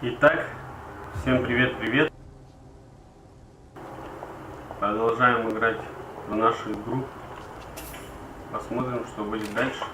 Итак, всем привет-привет. Продолжаем играть в нашу игру. Посмотрим, что будет дальше.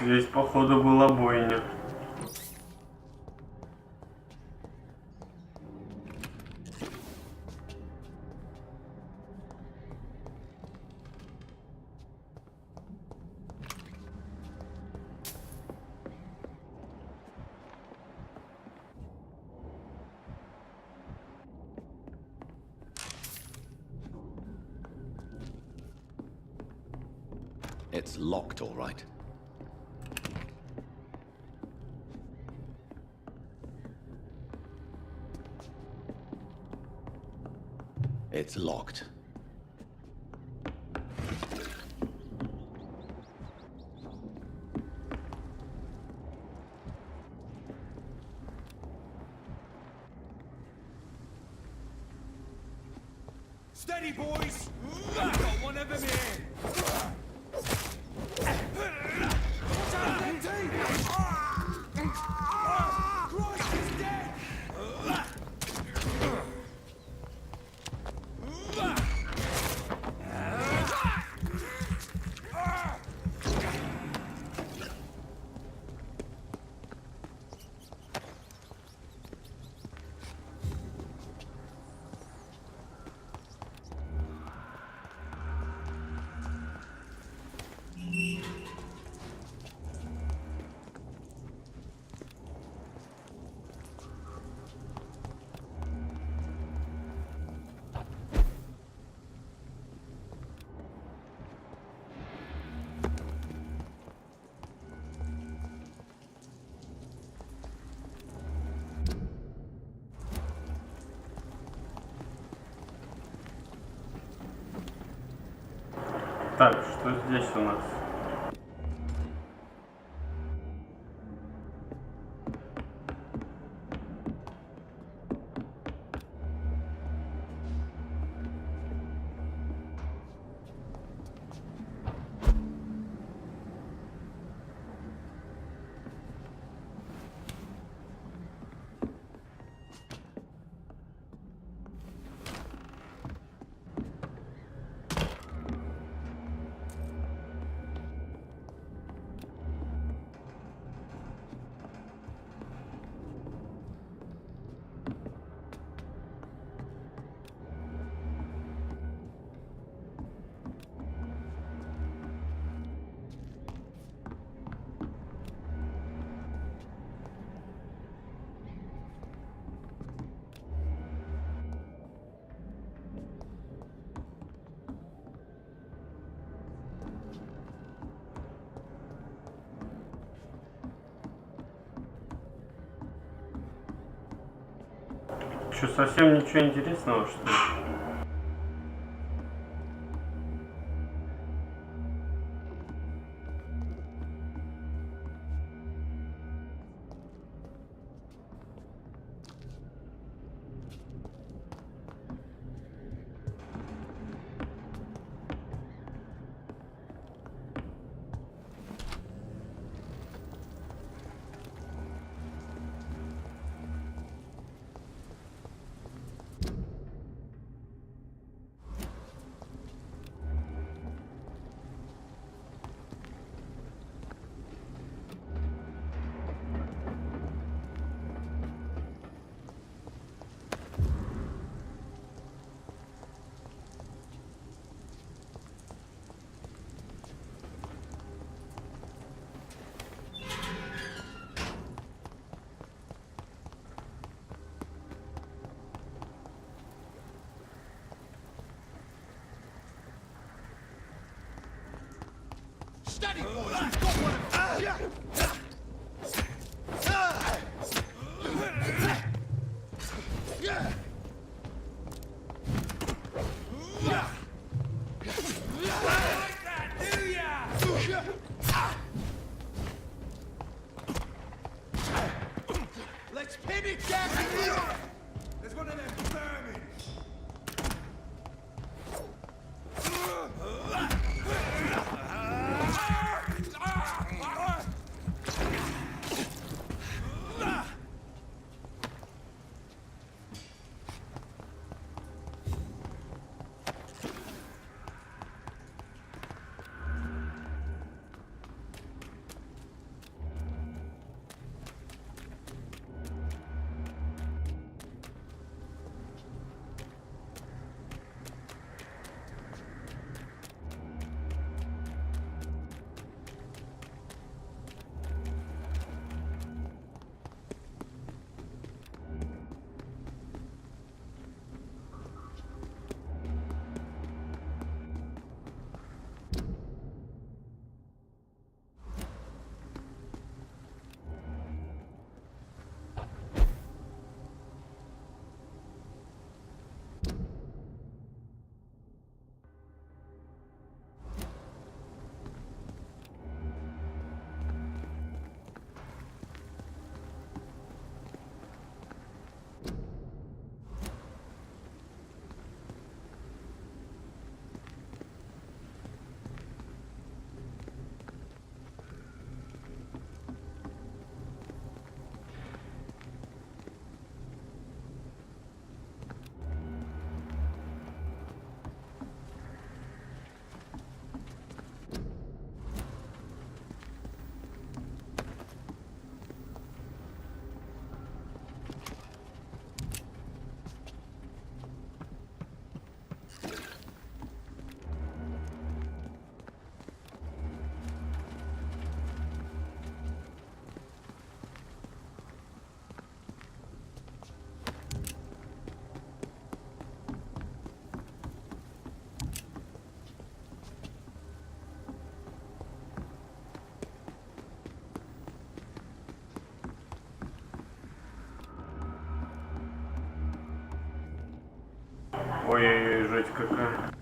Здесь, походу, была бойня. It's locked, all right. It's locked. Steady, boys! Got one of them here! Watch out, Betty! Christ, he's dead! Так, что здесь у нас? Что, совсем ничего интересного, что ли? Steady, boys! You've got one of them! Let's pin it down! There's one of them vermin! Ой-ой-ой, жуть какая.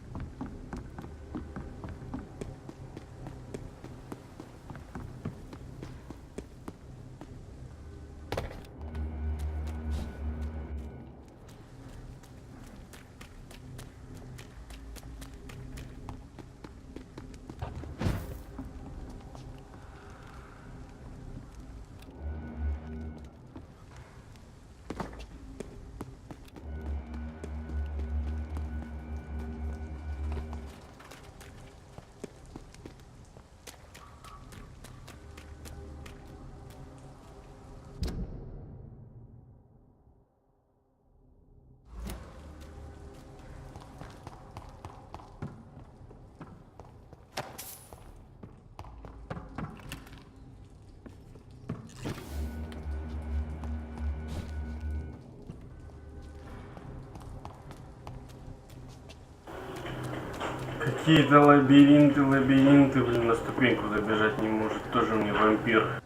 Какие-то лабиринты, блин, на ступеньку забежать не может. Тоже мне вампир.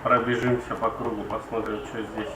Пробежимся по кругу, посмотрим, что здесь.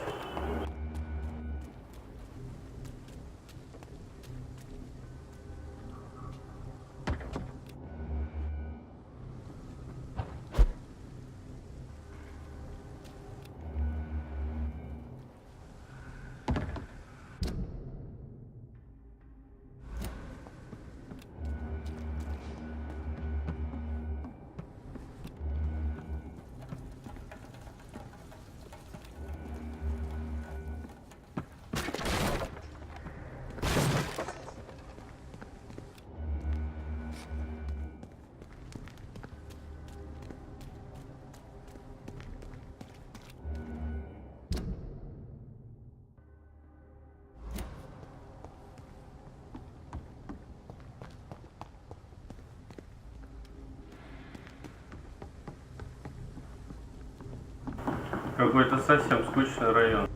Какой-то совсем скучный район.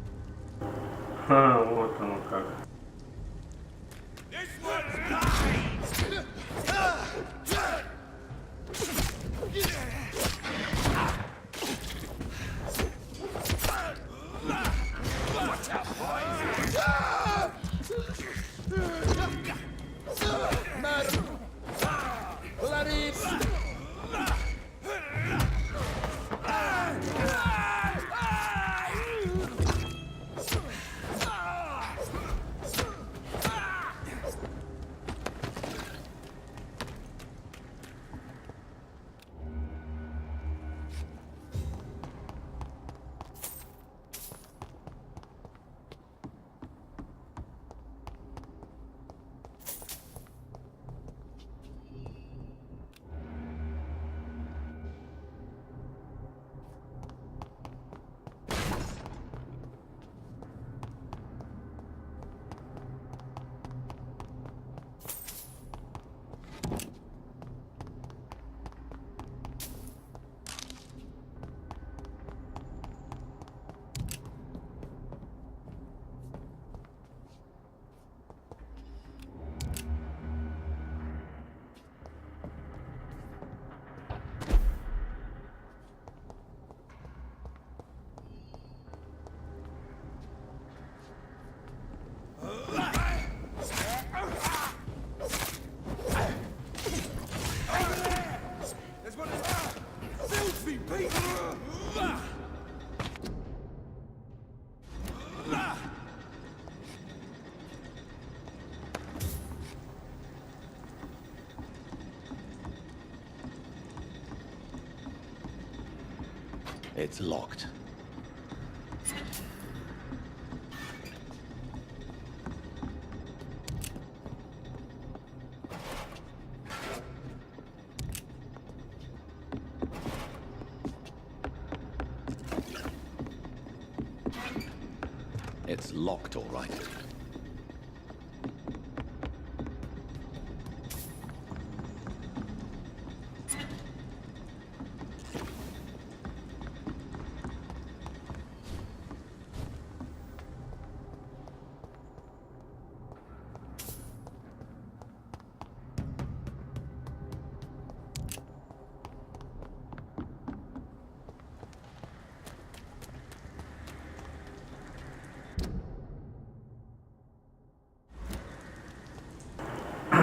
Ха, вот оно как. It's locked. It's locked, all right.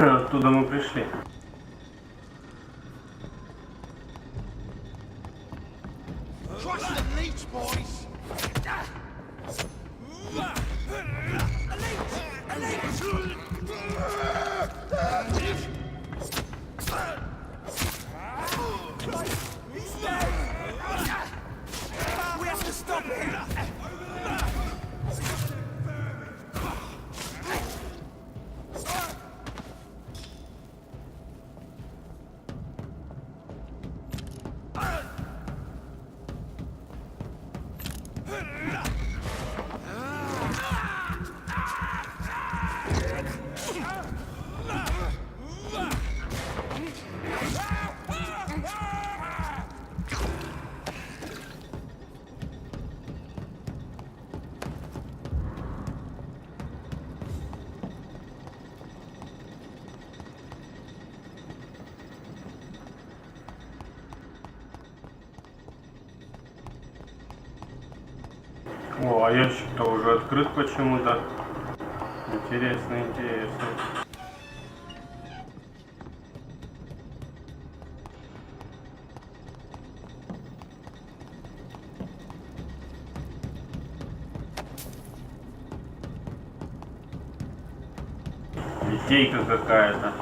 Оттуда мы пришли. Crush the leech, boys! He's dead! We have to stop him! О, а ящик-то уже открыт почему-то. Интересно, интересно. Литейка какая-то.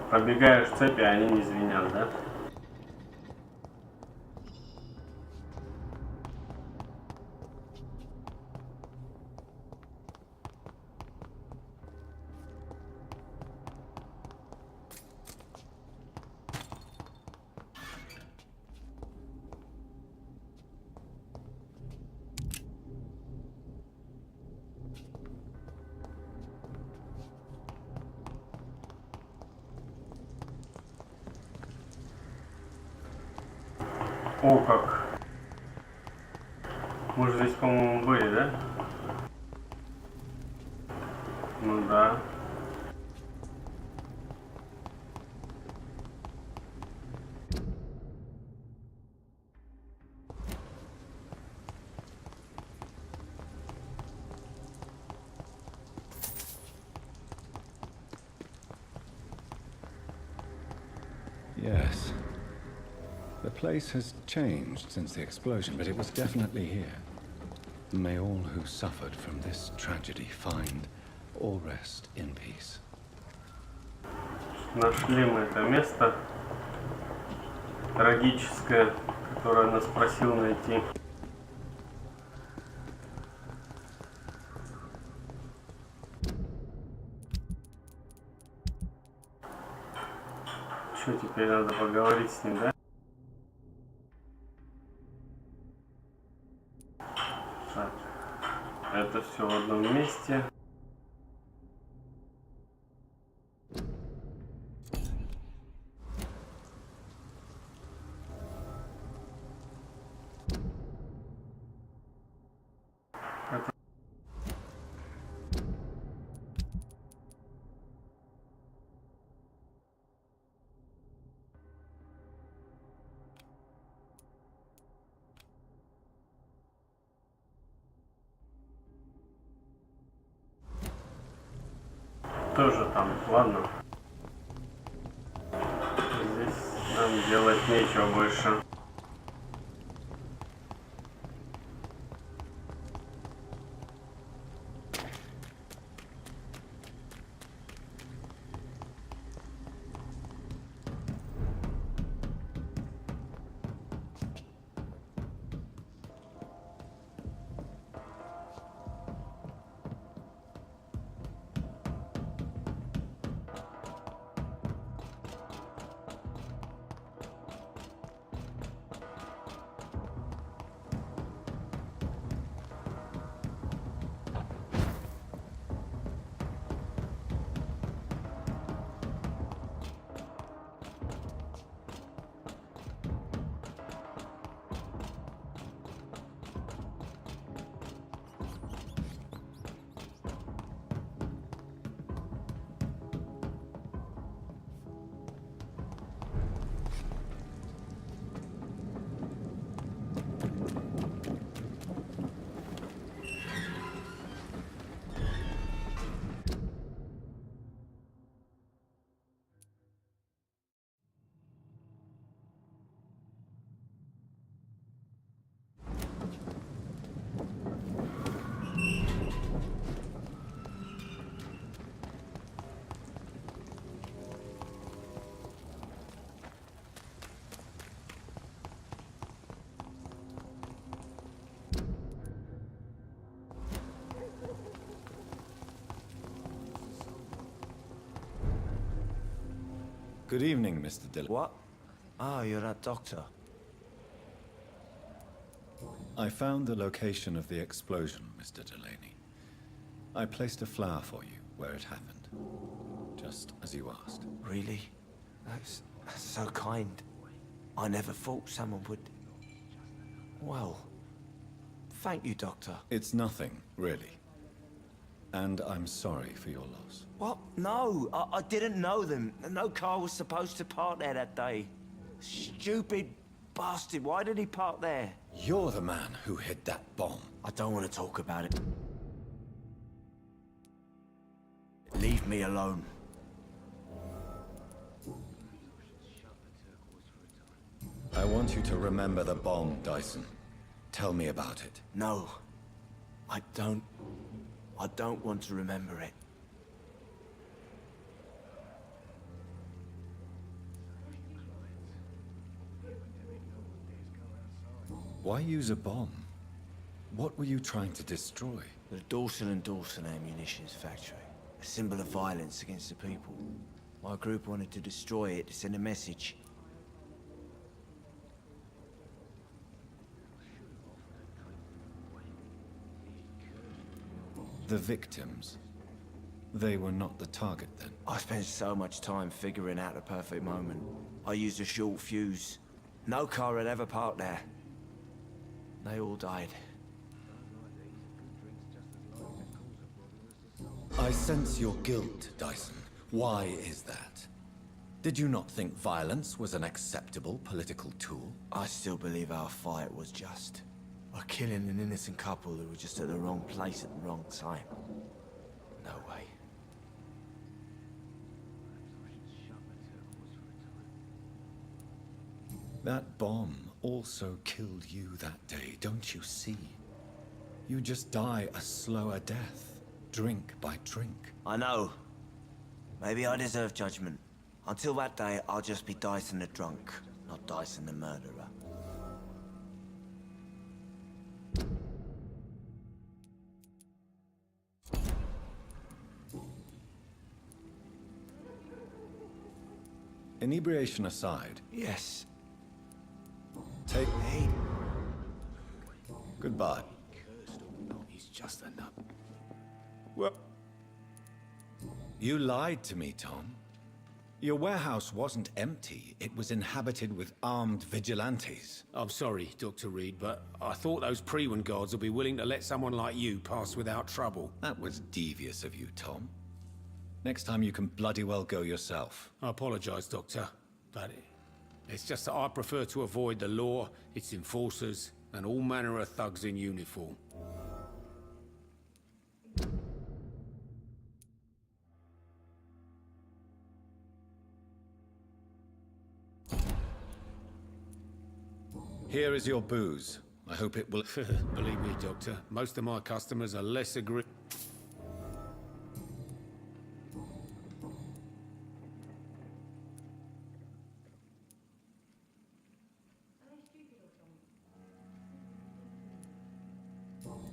Пробегаешь цепи, а они не звенят, да? О, как. Мы же здесь, по-моему, были, да? Ну да. Yes. The place has changed since the explosion, but it was definitely here. May all who suffered from this tragedy find or rest in peace. Нашли мы это место трагическое, которое нас просил найти. Что теперь надо поговорить с ним, да? Так, это все в одном месте. Тоже там, ладно. Здесь нам делать нечего больше. Good evening, Mr. Dillon. What? Oh, you're that doctor. I found the location of the explosion, Mr. Delaney. I placed a flower for you where it happened, just as you asked. Really? That's so kind. I never thought someone would... Well, thank you, Doctor. It's nothing, really. And I'm sorry for your loss. What? No, I didn't know them. No car was supposed to park there that day. Stupid bastard, why did he park there? You're the man who hid that bomb. I don't want to talk about it. Leave me alone. I want you to remember the bomb, Dyson. Tell me about it. No, I don't want to remember it. Why use a bomb? What were you trying to destroy? The Dawson & Dawson ammunitions factory. A symbol of violence against the people. My group wanted to destroy it to send a message. The victims. They were not the target then. I spent so much time figuring out the perfect moment. I used a short fuse. No car had ever parked there. They all died. I sense your guilt, Dyson. Why is that? Did you not think violence was an acceptable political tool? I still believe our fight was just. By killing an innocent couple who were just at the wrong place at the wrong time. No way. That bomb also killed you that day, don't you see? You just die a slower death, drink by drink. I know. Maybe I deserve judgment. Until that day, I'll just be Dyson the drunk, not Dyson the murderer. Inebriation aside, Yes. take... Hey. Goodbye. He's just a nut. Well... You lied to me, Tom. Your warehouse wasn't empty. It was inhabited with armed vigilantes. I'm sorry, Dr. Reed, but I thought those Prewen guards would be willing to let someone like you pass without trouble. That was devious of you, Tom. Next time you can bloody well go yourself. I apologize, Doctor, but it's just that I prefer to avoid the law, its enforcers, and all manner of thugs in uniform. Here is your booze. I hope it will... Believe me, Doctor, most of my customers are less agree...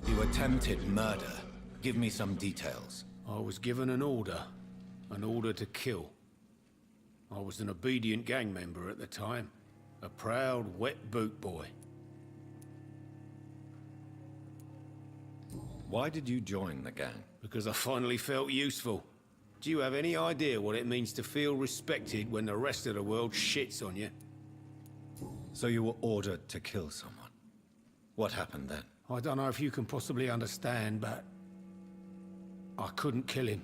You attempted murder. Give me some details. I was given an order to kill. I was an obedient gang member at the time. A proud, wet boot boy. Why did you join the gang? Because I finally felt useful. Do you have any idea what it means to feel respected when the rest of the world shits on you? So you were ordered to kill someone. What happened then? I don't know if you can possibly understand, but I couldn't kill him.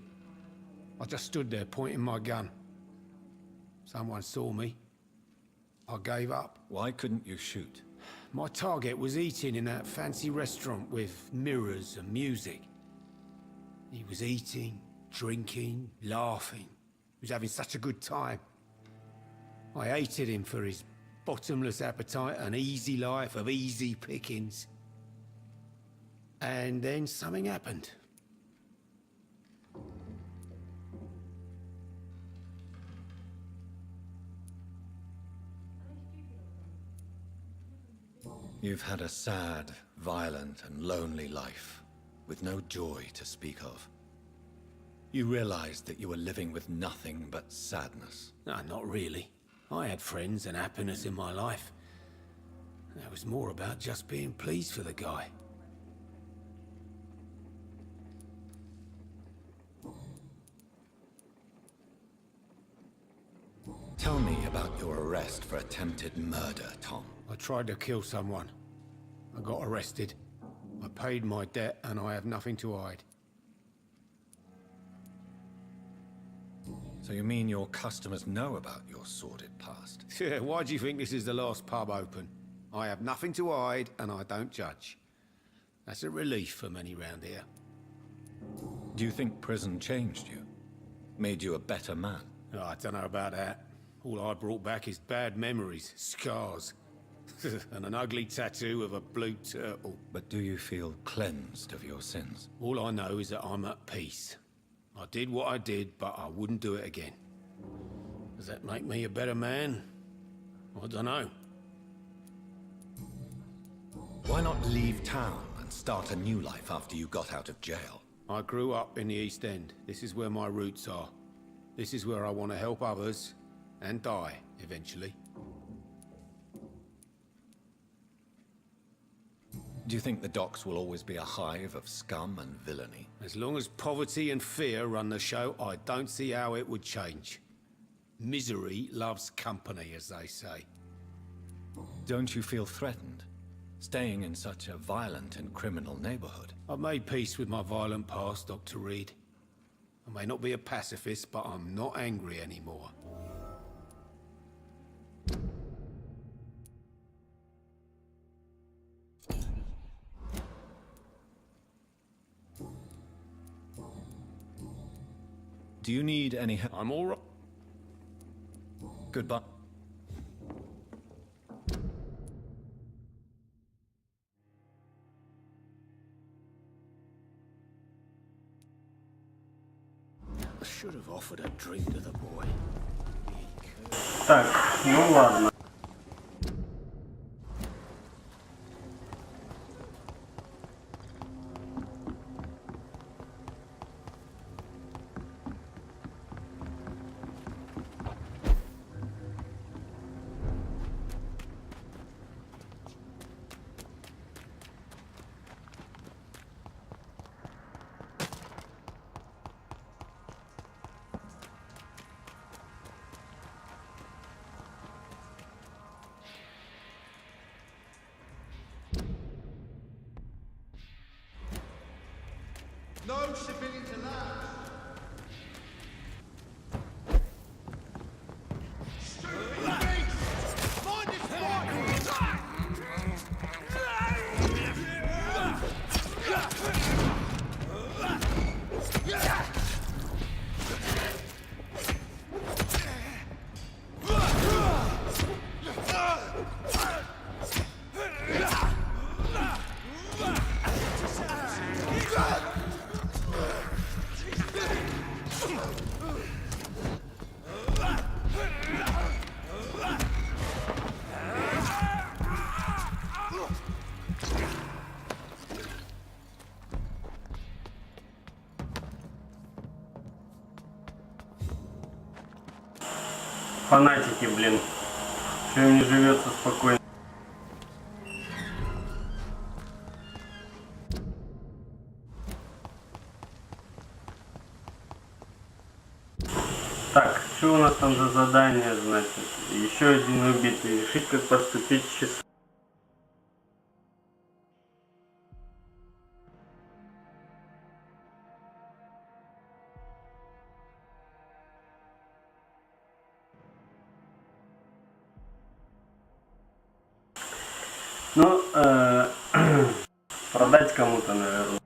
I just stood there pointing my gun. Someone saw me. I gave up. Why couldn't you shoot? My target was eating in that fancy restaurant with mirrors and music. He was eating, drinking, laughing. He was having such a good time. I hated him for his bottomless appetite and easy life of easy pickings. And then something happened. You've had a sad, violent, and lonely life, with no joy to speak of. You realized that you were living with nothing but sadness. No, not really. I had friends and happiness in my life. And it was more about just being pleased for the guy. Tell me about your arrest for attempted murder, Tom. I tried to kill someone. I got arrested. I paid my debt and I have nothing to hide. So you mean your customers know about your sordid past? Yeah, why do you think this is the last pub open? I have nothing to hide and I don't judge. That's a relief for many round here. Do you think prison changed you? Made you a better man? Oh, I don't know about that. All I brought back is bad memories, scars, and an ugly tattoo of a blue turtle. But do you feel cleansed of your sins? All I know is that I'm at peace. I did what I did, but I wouldn't do it again. Does that make me a better man? I don't know. Why not leave town and start a new life after you got out of jail? I grew up in the East End. This is where my roots are. This is where I want to help others and die eventually. Do you think the docks will always be a hive of scum and villainy? As long as poverty and fear run the show, I don't see how it would change. Misery loves company, as they say. Don't you feel threatened, staying in such a violent and criminal neighborhood? I've made peace with my violent past, Dr. Reed. I may not be a pacifist, but I'm not angry anymore. Do you need any help? I'm all right. Goodbye. I should have offered a drink to the boy. Так, ну ладно. No civilians allowed. Stupid beast! Mind this fight! Фанатики, блин. Что им не живется спокойно. Так, что у нас там за задание, значит? Еще один убитый. Решить, как поступить с часом. Ну, продать кому-то, наверное.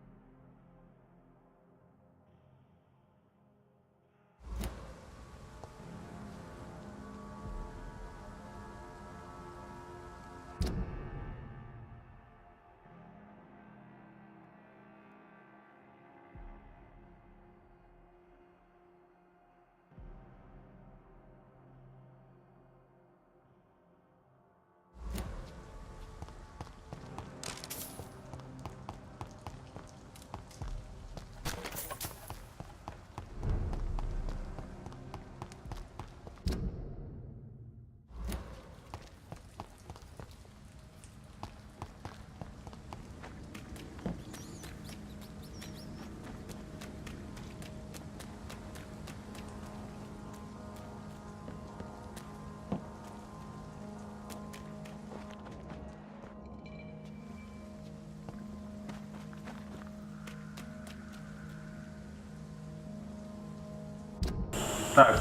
Так.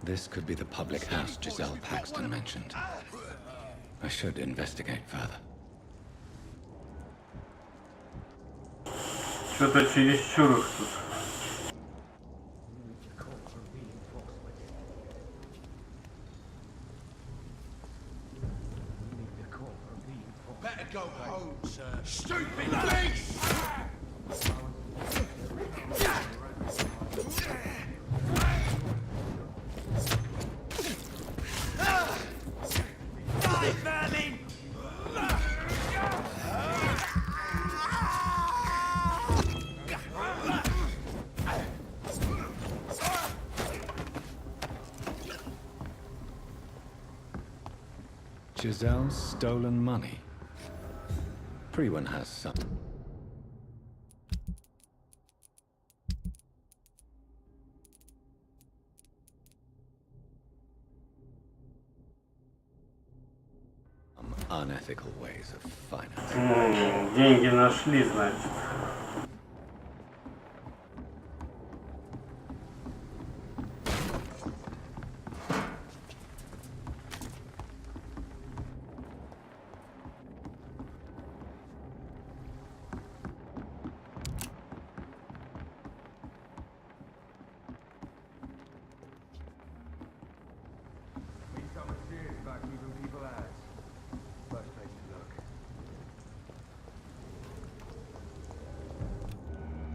This could be the public house Giselle Paxton mentioned. I should investigate further. Что-то чересчур их тут. Better go home, sir. Stupid beast! Die, vermin! Giselle's stolen money. Prewan has some. Unethical ways of financing. Деньги нашли, значит.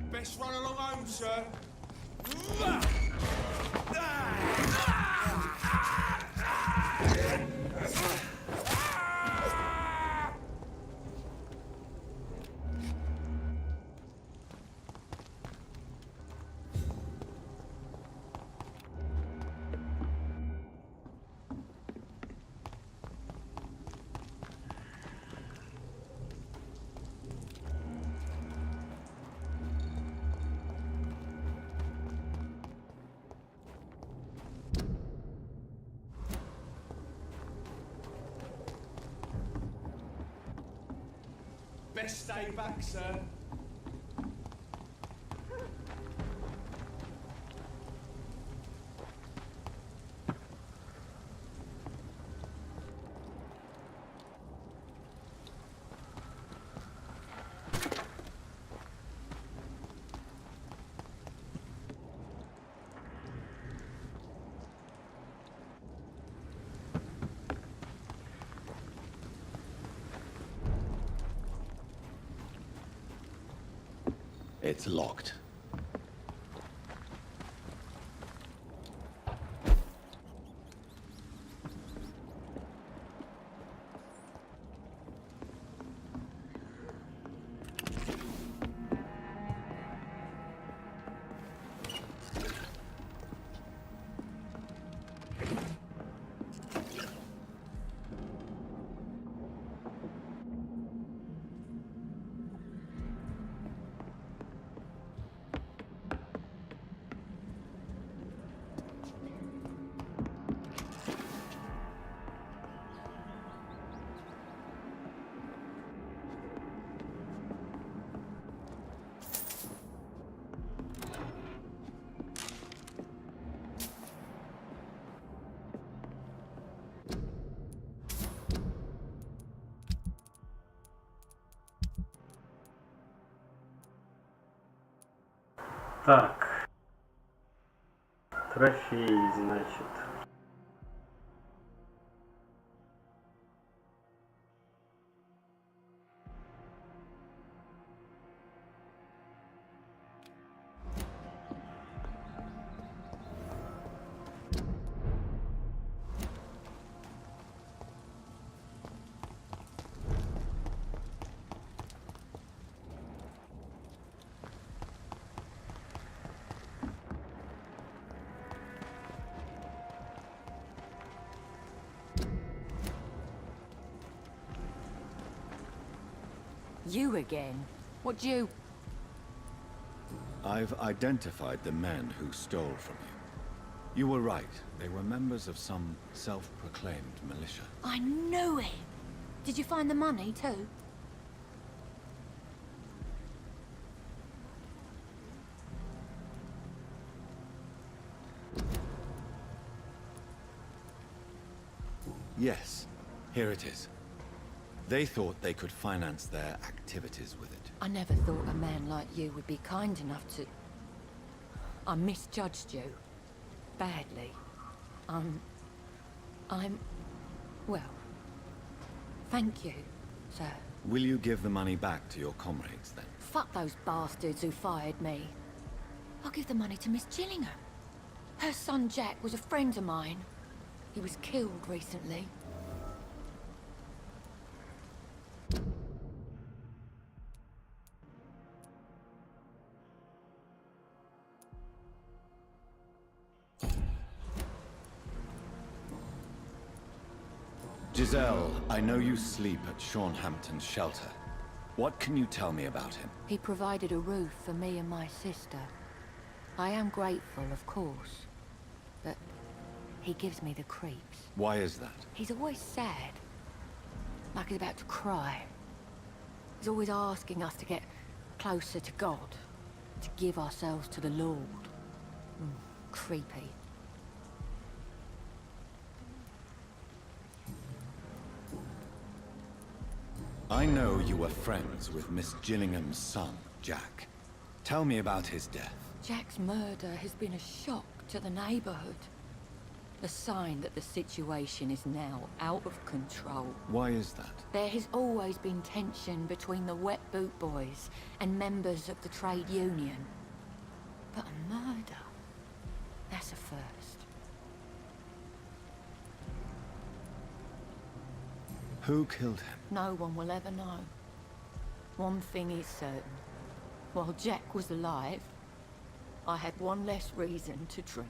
Best run along home, sir. Best stay back, sir. It's locked. Так. Трофей, значит. You again? What you? I've identified the men who stole from you. You were right. They were members of some self-proclaimed militia. I knew it! Did you find the money too? Yes, here it is. They thought they could finance their activities with it. I never thought a man like you would be kind enough to... I misjudged you. Badly. Well... Thank you, sir. Will you give the money back to your comrades, then? Fuck those bastards who fired me. I'll give the money to Miss Gillingham. Her son Jack was a friend of mine. He was killed recently. Giselle, I know you sleep at Shaunhampton's shelter. What can you tell me about him? He provided a roof for me and my sister. I am grateful, of course, but he gives me the creeps. Why is that? He's always sad, like he's about to cry. He's always asking us to get closer to God, to give ourselves to the Lord. Creepy. I know you were friends with Miss Gillingham's son, Jack. Tell me about his death. Jack's murder has been a shock to the neighborhood. A sign that the situation is now out of control. Why is that? There has always been tension between the Wet Boot Boys and members of the trade union. But a murder? That's a first. Who killed him? No one will ever know. One thing is certain. While Jack was alive, I had one less reason to drink.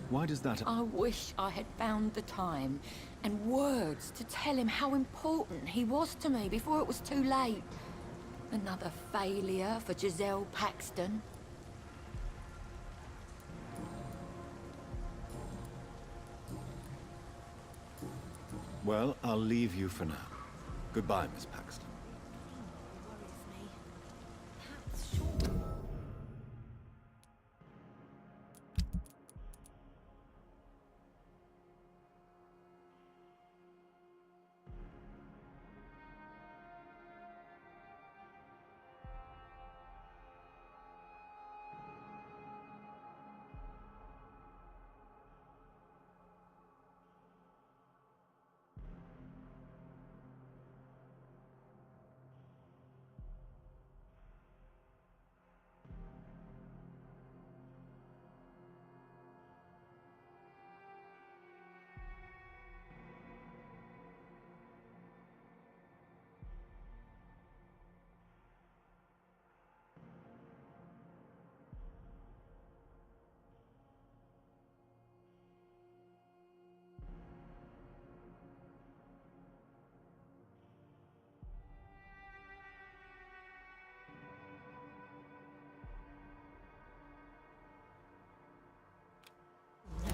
Why does that... I wish I had found the time and words to tell him how important he was to me before it was too late. Another failure for Giselle Paxton. Well, I'll leave you for now. Goodbye, Miss Paxton.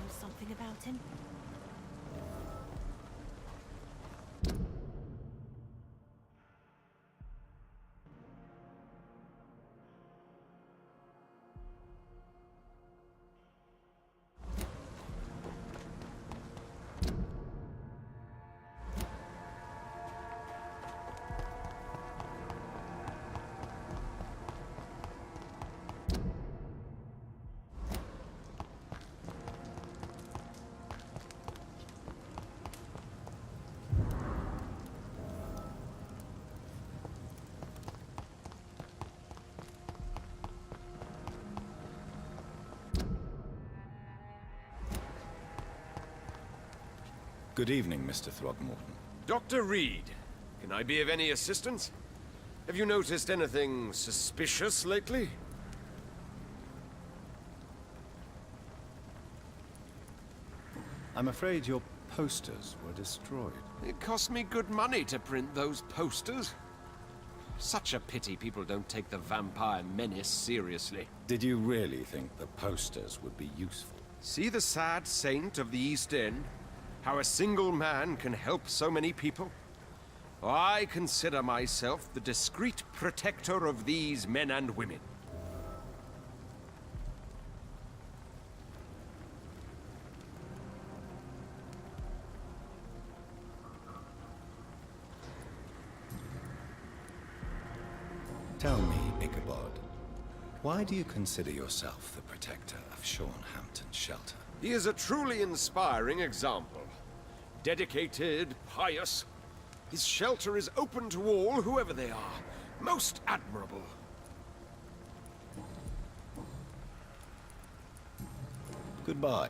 Something about him? Good evening, Mr. Throgmorton. Dr. Reed, can I be of any assistance? Have you noticed anything suspicious lately? I'm afraid your posters were destroyed. It cost me good money to print those posters. Such a pity people don't take the vampire menace seriously. Did you really think the posters would be useful? See the sad saint of the East End? How a single man can help so many people? I consider myself the discreet protector of these men and women. Tell me, Ichabod, why do you consider yourself the protector of Sean Hampton's shelter? He is a truly inspiring example. Dedicated, pious. His shelter is open to all, whoever they are. Most admirable. Goodbye.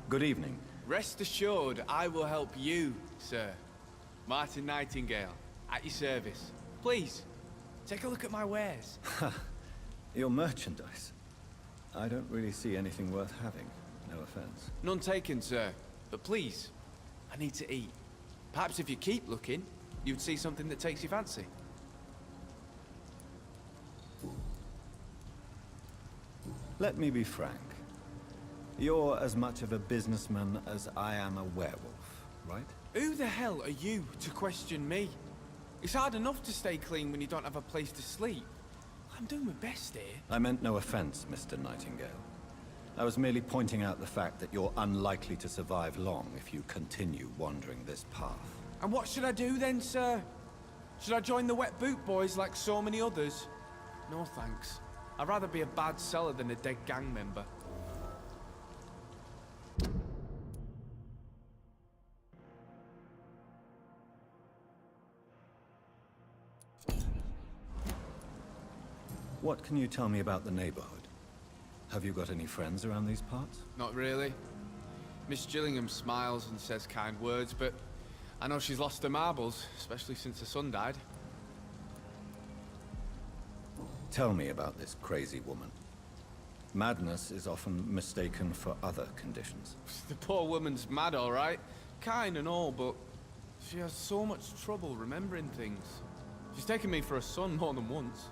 Good evening. Rest assured, I will help you, sir. Martin Nightingale, at your service. Please, take a look at my wares. Your merchandise. I don't really see anything worth having. No offense. None taken, sir. But please, I need to eat. Perhaps if you keep looking, you'd see something that takes your fancy. Let me be frank. You're as much of a businessman as I am a werewolf, right? Who the hell are you to question me? It's hard enough to stay clean when you don't have a place to sleep. I'm doing my best here. I meant no offense, Mr. Nightingale. I was merely pointing out the fact that you're unlikely to survive long if you continue wandering this path. And what should I do then, sir? Should I join the Wet Boot Boys like so many others? No thanks. I'd rather be a bad seller than a dead gang member. What can you tell me about the neighborhood? Have you got any friends around these parts? Not really. Miss Gillingham smiles and says kind words, but I know she's lost her marbles, especially since her son died. Tell me about this crazy woman. Madness is often mistaken for other conditions. The poor woman's mad, all right. Kind and all, but she has so much trouble remembering things. She's taken me for a son more than once.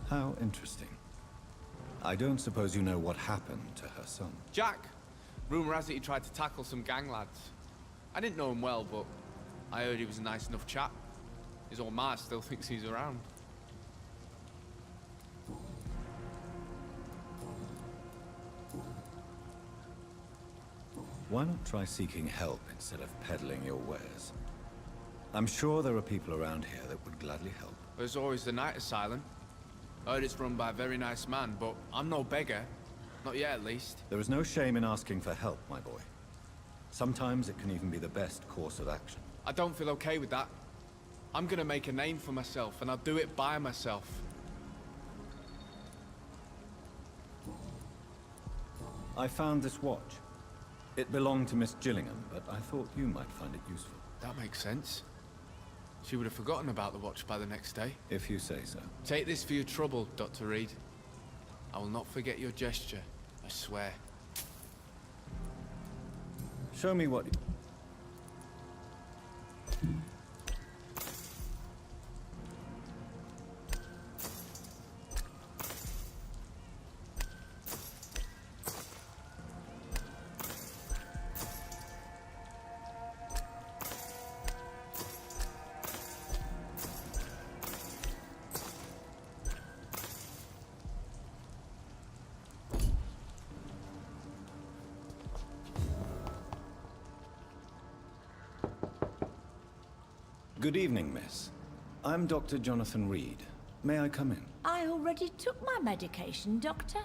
How interesting. I don't suppose you know what happened to her son. Jack. Rumor has it he tried to tackle some gang lads. I didn't know him well, but I heard he was a nice enough chap. His old ma still thinks he's around. Why not try seeking help instead of peddling your wares? I'm sure there are people around here that would gladly help. There's always the night asylum. I heard it's run by a very nice man, but I'm no beggar. Not yet, at least. There is no shame in asking for help, my boy. Sometimes it can even be the best course of action. I don't feel okay with that. I'm gonna make a name for myself, and I'll do it by myself. I found this watch. It belonged to Miss Gillingham, but I thought you might find it useful. That makes sense. She would have forgotten about the watch by the next day. If you say so. Take this for your trouble, Dr. Reed. I will not forget your gesture, I swear. Show me what... Good evening, miss. I'm Dr. Jonathan Reed. May I come in? I already took my medication, Doctor.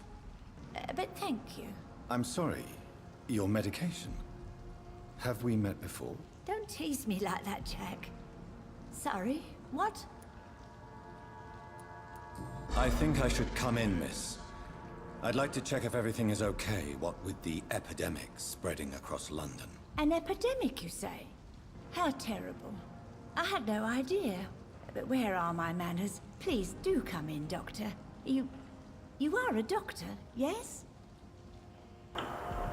But thank you. I'm sorry. Your medication? Have we met before? Don't tease me like that, Jack. Sorry, what? I think I should come in, miss. I'd like to check if everything is okay, what with the epidemic spreading across London. An epidemic, you say? How terrible. I had no idea. But where are my manners? Please do come in, Doctor. You are a doctor, yes?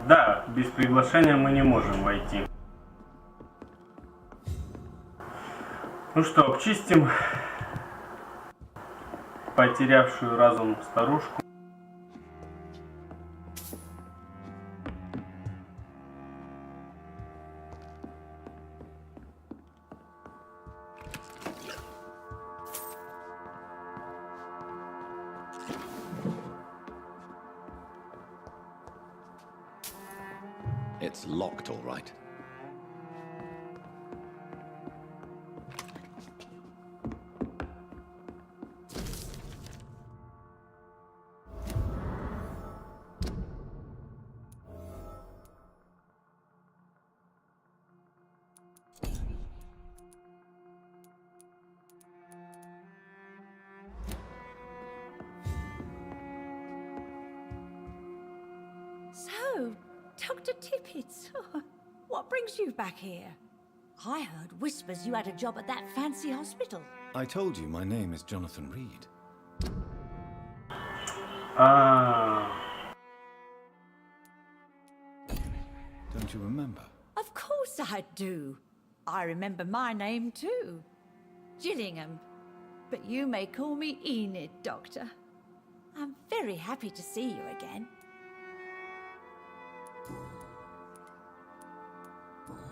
Да, без приглашения мы не можем войти. Ну что, обчистим потерявшую разум старушку. It's locked, all right. So, Dr. Tippett, what brings you back here? I heard whispers you had a job at that fancy hospital. I told you my name is Jonathan Reed. Don't you remember? Of course I do. I remember my name too. Gillingham. But you may call me Enid, Doctor. I'm very happy to see you again.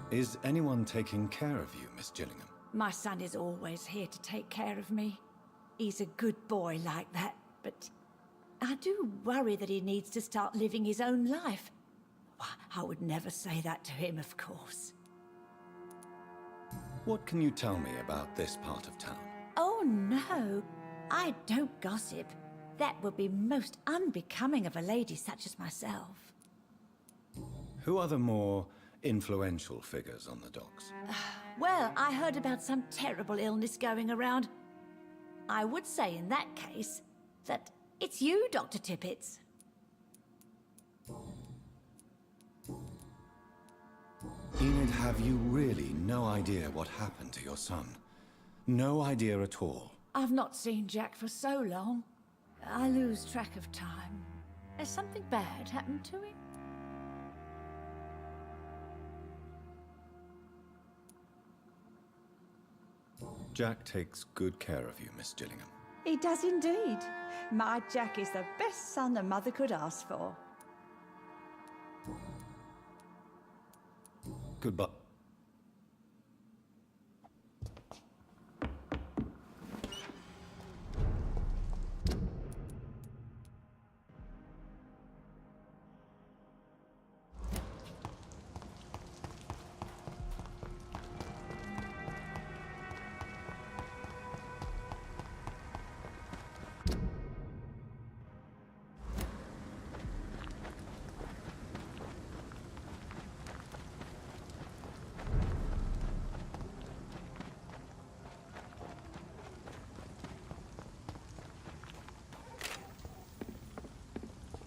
Is anyone taking care of you, Miss Gillingham? My son is always here to take care of me. He's a good boy like that, but I do worry that he needs to start living his own life. I would never say that to him, of course. What can you tell me about this part of town? Oh, no. I don't gossip. That would be most unbecoming of a lady such as myself. Who are the more influential figures on the docks? Well, I heard about some terrible illness going around. I would say in that case that it's you, Dr. Tippett. Enid, have you really no idea what happened to your son? No idea at all? I've not seen Jack for so long. I lose track of time. Has something bad happened to him? Jack takes good care of you, Miss Gillingham. He does indeed. My Jack is the best son a mother could ask for. Goodbye.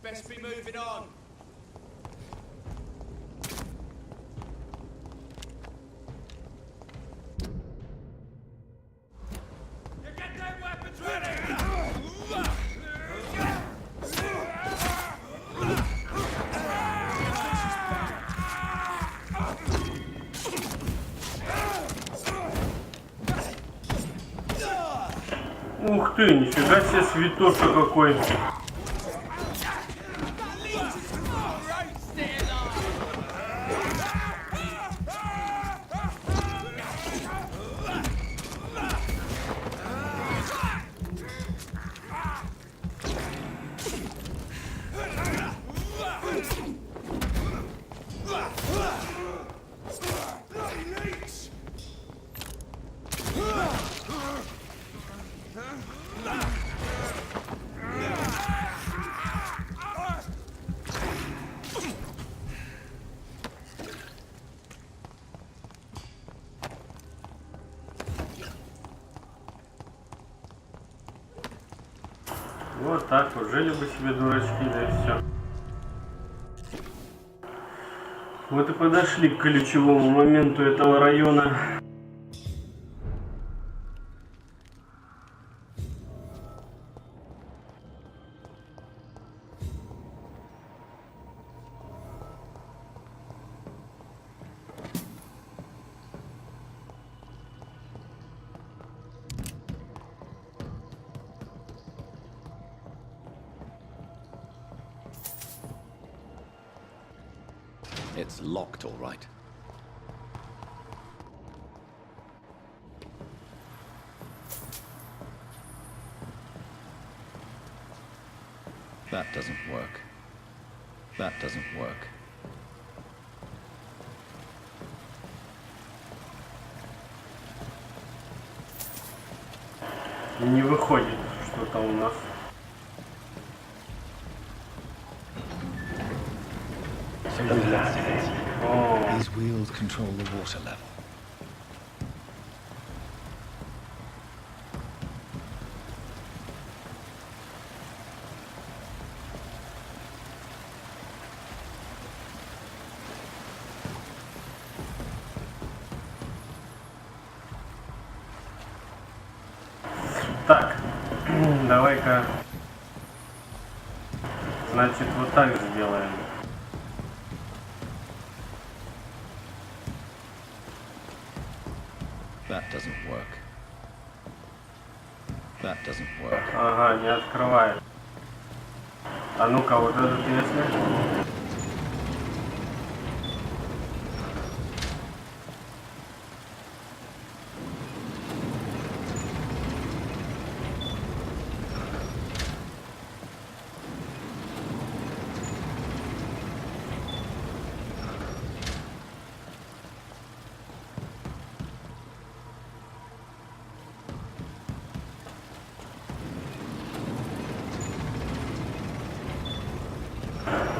Best be moving on. You get them weapons ready! Ух ты, нифига себе святоша какой. Вот так вот, жили бы себе дурачки, да и все. Вот и подошли к ключевому моменту этого района. It's locked, all right. That doesn't work. That doesn't work. Не выходит что-то у нас. These wheels control the water level. Так, давай-ка, значит, вот так сделаем. That doesn't work. That doesn't work. Ага, не открывает. А ну-ка, вот этот если.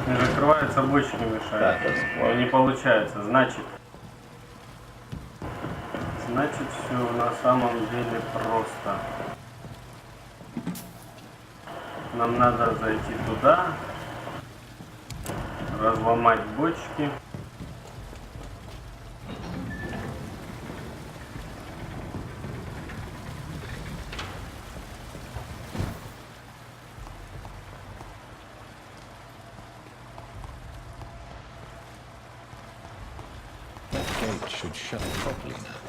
Не закрывается, бочки мешают. Не получается. Значит, все на самом деле просто. Нам надо зайти туда, разломать бочки. Should shut properly now.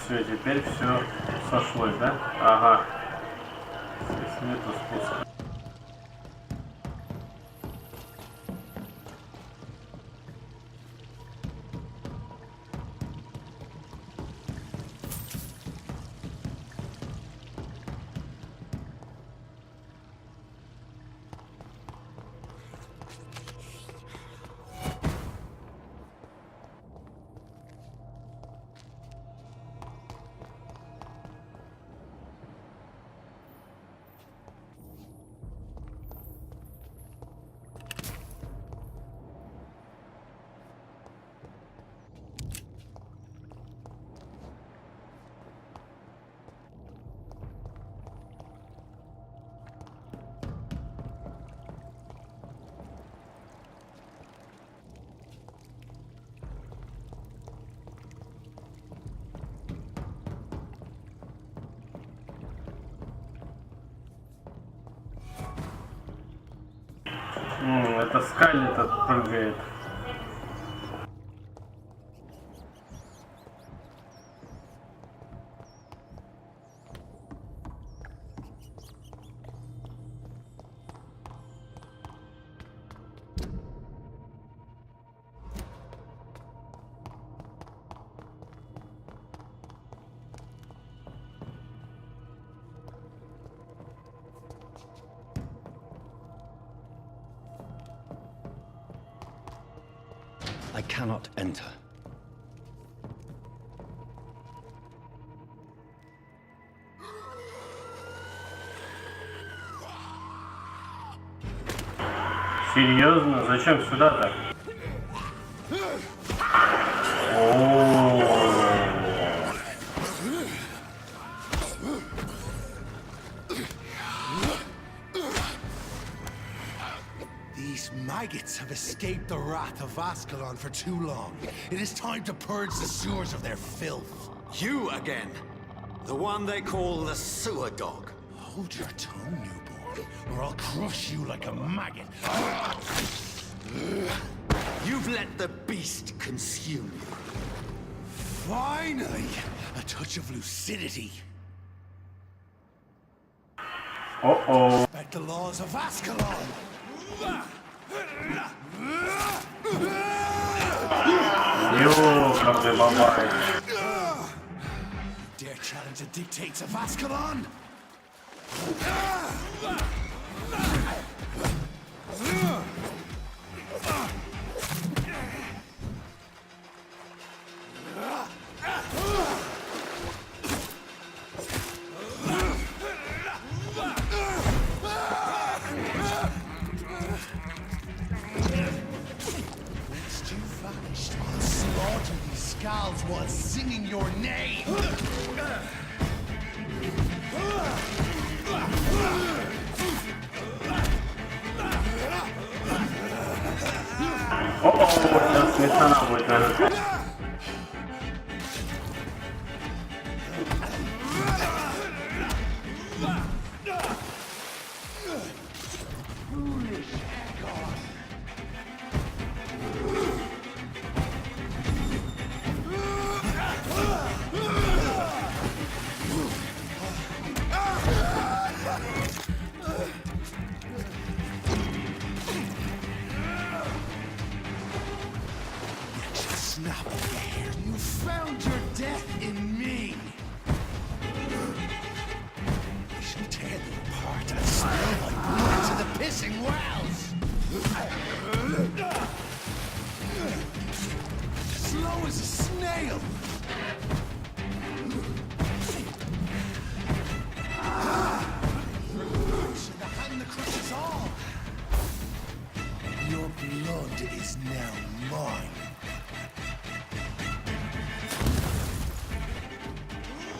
Все, теперь все сошлось, да? Ага. Здесь нету спуска. Это скалит, прыгает. I cannot enter. Серьезно? Зачем сюда-то? These maggots have escaped the wrath of Askalon for too long. It is time to purge the sewers of their filth. You again. The one they call the sewer dog. Hold your tongue, newborn, or I'll crush you like a maggot. You've let the beast consume you. Finally, a touch of lucidity. О-о. Respect the laws of Askalon. Ёкарный бабай. Dare challenge the dictates of Askalon? Once you vanished, I'll slaughter these skulls while singing your name. О-о, сейчас сметана будет, наверное. Snap of the hair. You found your death in me. I shall tear thee apart and spill my blood to the pissing wells. Slow as a snail. Should the hand that crushes all. Your blood is now mine.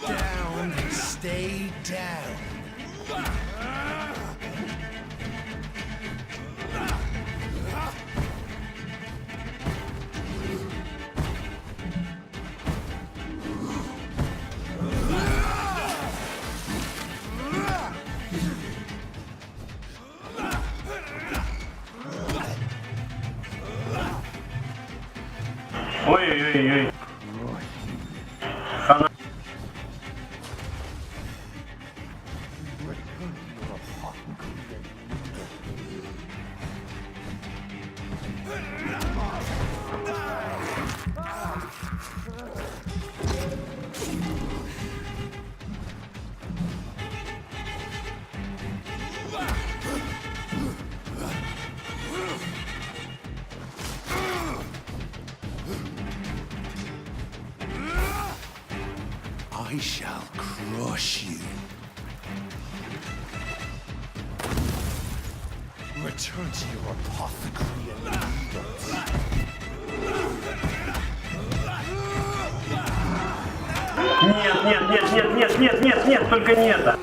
Down, stay down. Ой-ой-ой-ой. Хана. I shall crush you. Return to your apothecary and needles. Нет, нет, нет, нет, нет, нет, нет, нет, только не это.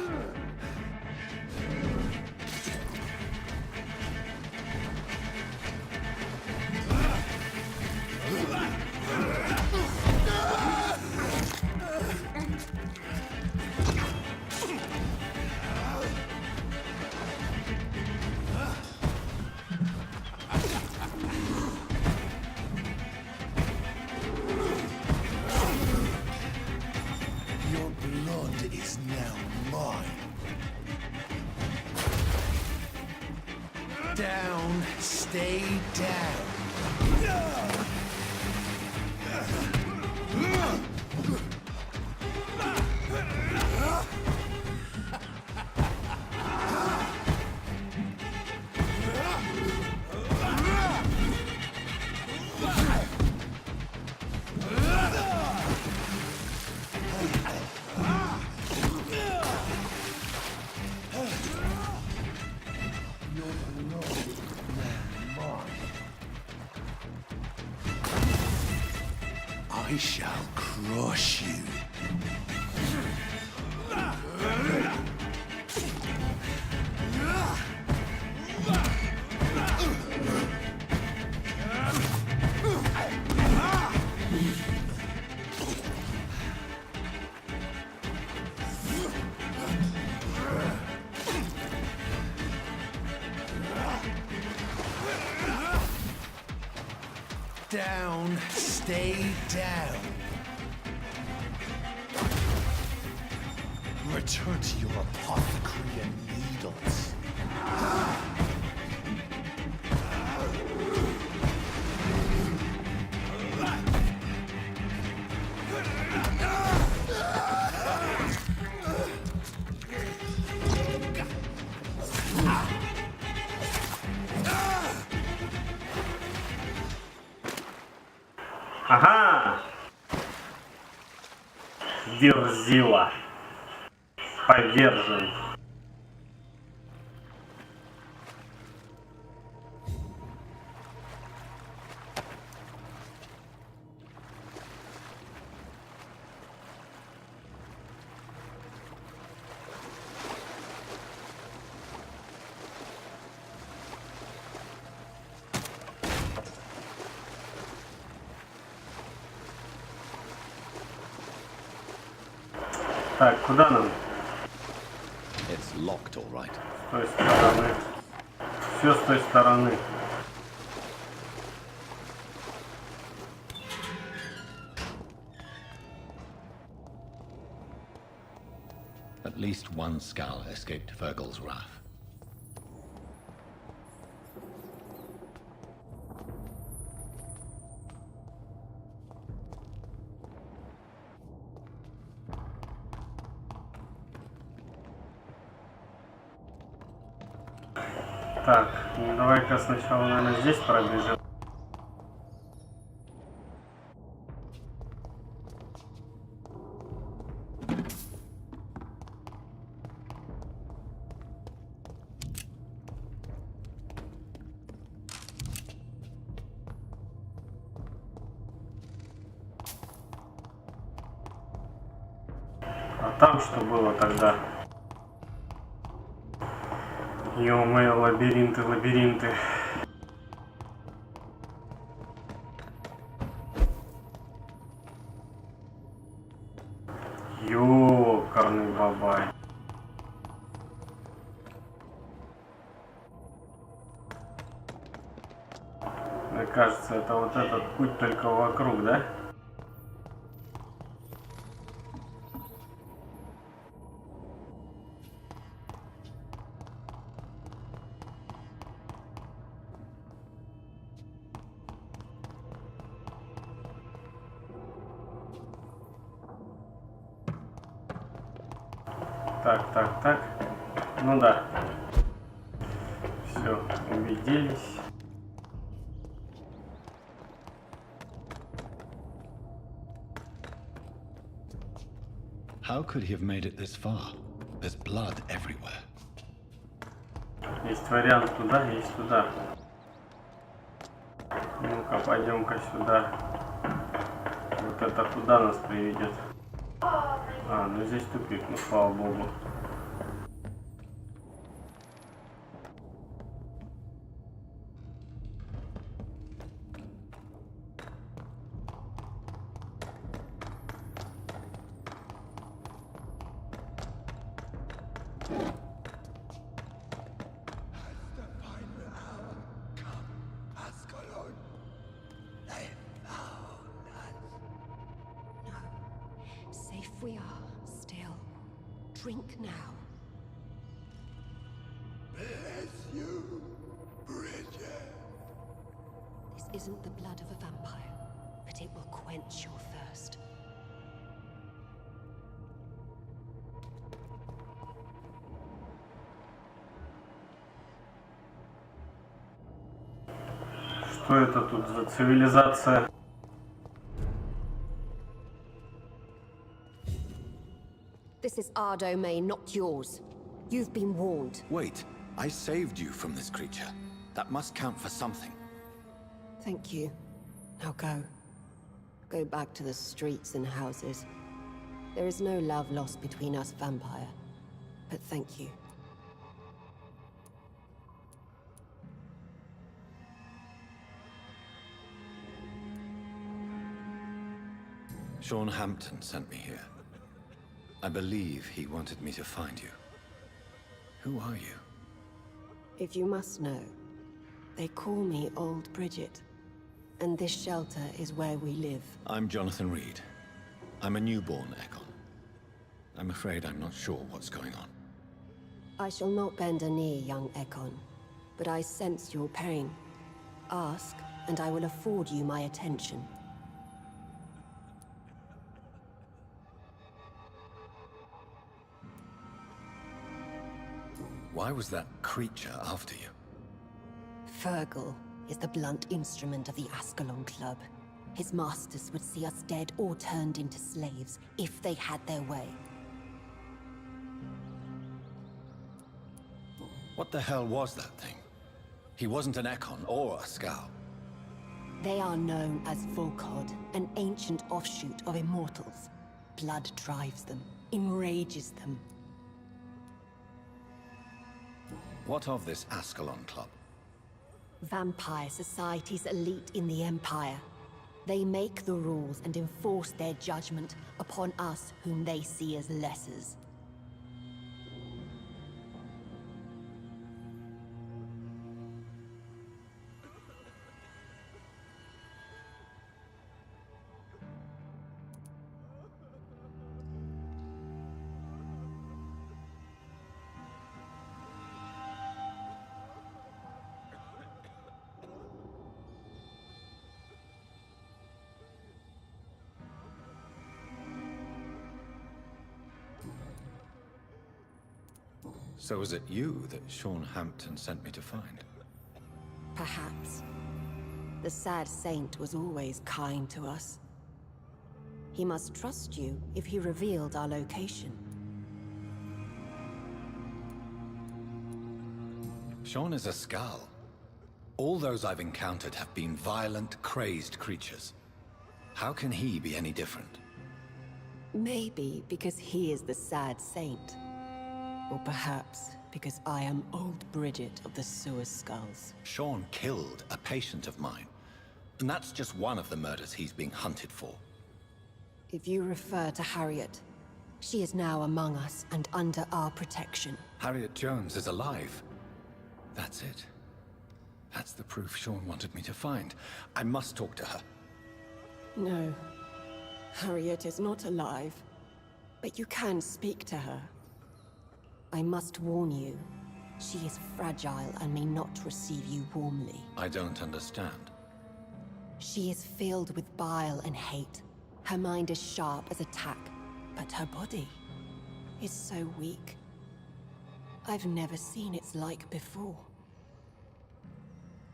Your blood is now mine. Down, stay down. I shall crush you. Down, stay down. Return to your apothecary and needles. Ага! Верзила. Повержен. Так, куда нам? It's locked, all right. С той стороны. Все с той стороны. At least one skull escaped Fergal's wrath. Так, ну давай-ка сначала, наверное, здесь пробежим. А там что было тогда? Ё-моё, лабиринты, лабиринты. Ёкарный бабай. Мне кажется, это вот этот путь только вокруг, да? Так. Ну да. Все, убедились. How could he have made it this far? There's blood everywhere. Есть вариант туда, есть туда. Ну-ка, пойдем-ка сюда. Вот это куда нас приведет? А, ну здесь тупик, ну слава богу. Safe we are, still. Drink now. Bless you, Bridget. This isn't the blood of a vampire, but it will quench your thirst. Что это тут за цивилизация? This is our domain, not yours. You've been warned. Wait, I saved you from this creature. That must count for something. Thank you. Now go. go back to the streets and houses. There is no love lost between us, Vampire. But thank you. Sean Hampton sent me here. I believe he wanted me to find you. Who are you? If you must know, they call me Old Bridget. And this shelter is where we live. I'm Jonathan Reed. I'm a newborn Ekon. I'm afraid I'm not sure what's going on. I shall not bend a knee, young Ekon. But I sense your pain. Ask, and I will afford you my attention. Why was that creature after you? Fergal is the blunt instrument of the Askalon Club. His masters would see us dead or turned into slaves if they had their way. What the hell was that thing? He wasn't an Ekon or a Skal. They are known as Volkod, an ancient offshoot of immortals. Blood drives them, enrages them. What of this Askalon Club? Vampire Society's elite in the Empire. They make the rules and enforce their judgment upon us whom they see as lessers. So was it you that Sean Hampton sent me to find? Perhaps. The sad saint was always kind to us. He must trust you if he revealed our location. Sean is a Skal. All those I've encountered have been violent, crazed creatures. How can he be any different? Maybe because he is the sad saint. Or perhaps because I am Old Bridget of the Sewer Skulls. Sean killed a patient of mine. And that's just one of the murders he's being hunted for. If you refer to Harriet, she is now among us and under our protection. Harriet Jones is alive. That's it. That's the proof Sean wanted me to find. I must talk to her. No. Harriet is not alive. But you can speak to her. I must warn you, she is fragile and may not receive you warmly. I don't understand. She is filled with bile and hate. Her mind is sharp as a tack, but her body is so weak. I've never seen its like before.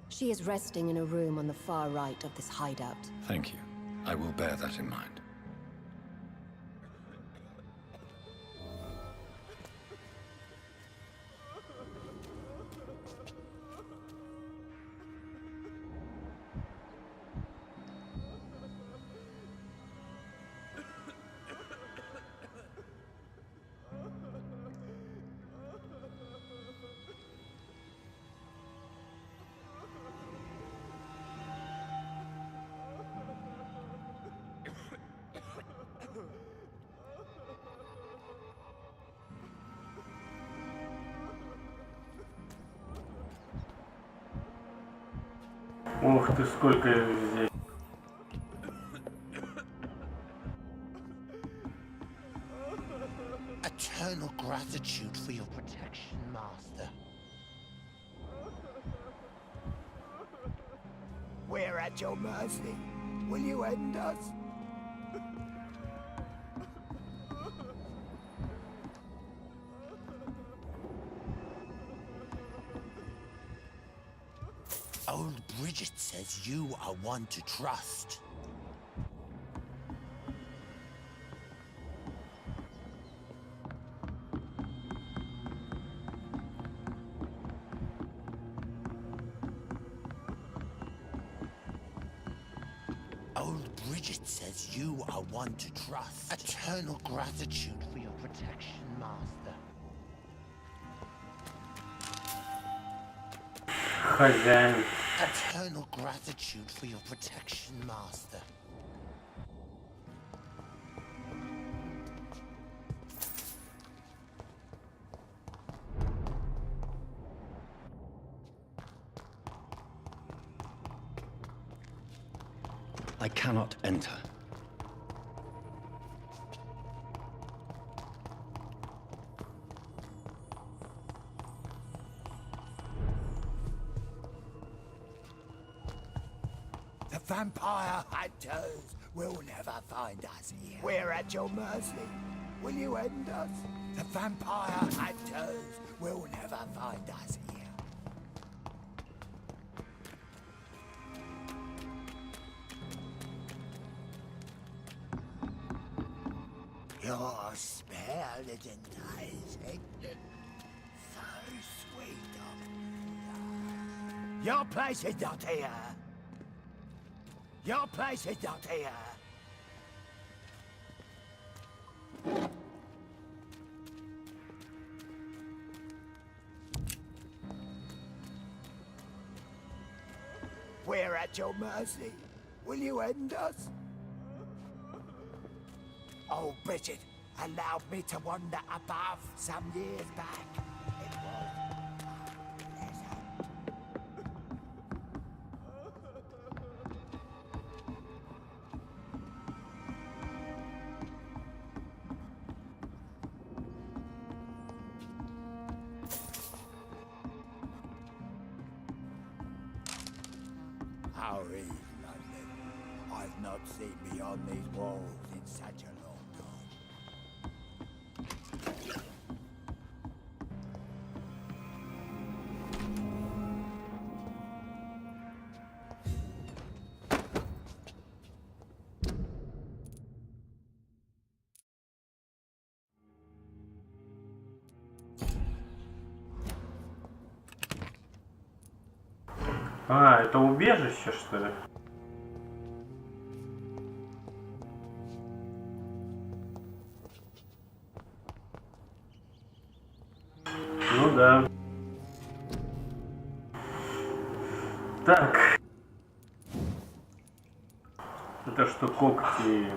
She is resting in a room on the far right of this hideout. Thank you. I will bear that in mind. Ох ты, сколько их здесь. Eternal gratitude for your protection, Master. We're at your mercy. Will you end us? Old Bridget says you are one to trust. Old Bridget says you are one to trust. Eternal gratitude for your protection, Master. Хозяин. Eternal gratitude for your protection, Master. I cannot enter. The vampire hunters will never find us here. We're at your mercy. Will you end us? The vampire hunters will never find us here. Your spell is enticing. So sweet of you. Your place is not here. Your place is not here. We're at your mercy. Will you end us? Oh, Bridget allowed me to wander above some years back. It was pleasant. How is London? I've not seen beyond these walls in such a long time. А, это убежище, что ли? Ну да. Так. Это что, когти?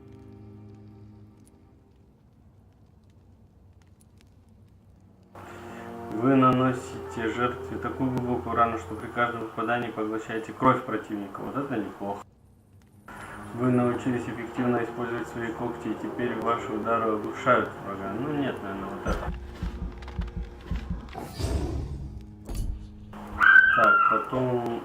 Вы наносите жертве такую глубокую рану, что при каждом попадании поглощаете кровь противника. Вот это неплохо. Вы научились эффективно использовать свои когти, и теперь ваши удары оглушают врага. Ну нет, наверное, вот это. Так, потом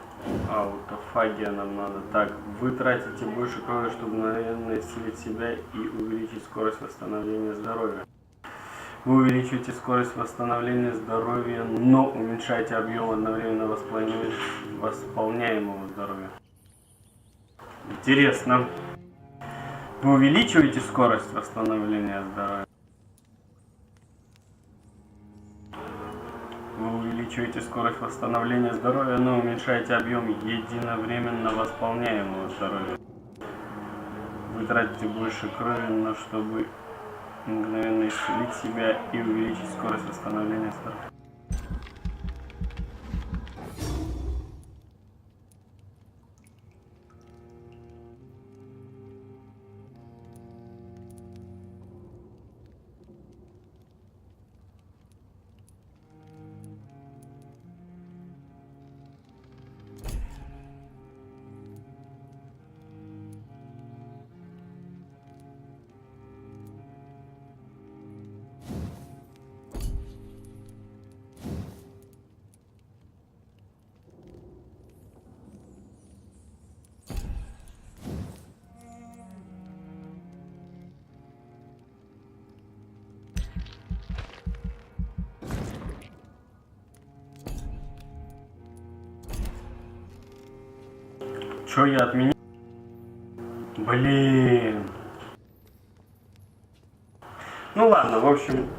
аутофагия нам надо. Так, вы тратите больше крови, чтобы мгновенно исцелить себя и увеличить скорость восстановления здоровья. Вы увеличиваете скорость восстановления здоровья, но уменьшаете объем одновременно восполняемого здоровья. Интересно. Вы увеличиваете скорость восстановления здоровья? Вы увеличиваете скорость восстановления здоровья, но уменьшаете объем единовременно восполняемого здоровья. Вы тратите больше крови, но чтобы мгновенно исцелить себя и увеличить скорость восстановления здоровья. Чё я отменил? Блин. Ну ладно, в общем...